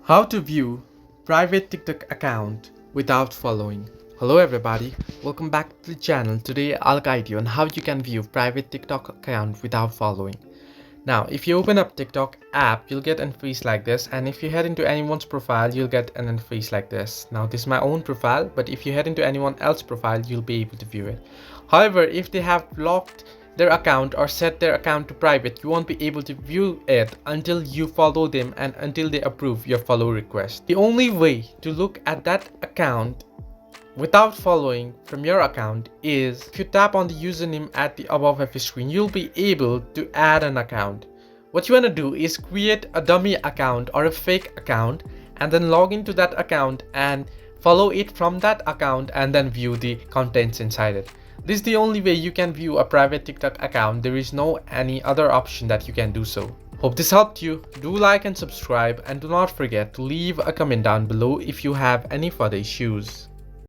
How to view private TikTok account without following. Hello everybody, welcome back to the channel. Today I'll guide you on how you can view private TikTok account without following. Now if you open up TikTok app, you'll get an interface like this, and if you head into anyone's profile, you'll get an interface like this. Now this is my own profile, but if you head into anyone else's profile, you'll be able to view it. However, if they have blocked their account or set their account to private, you won't be able to view it until you follow them and until they approve your follow request. The only way to look at that account without following from your account is if you tap on the username at the above of your screen, you'll be able to add an account. What you want to do is create a dummy account or a fake account and then log into that account and follow it from that account and then view the contents inside it. This is the only way you can view a private TikTok account. There is no any other option that you can do so. Hope this helped you. Do like and subscribe, and do not forget to leave a comment down below if you have any further issues.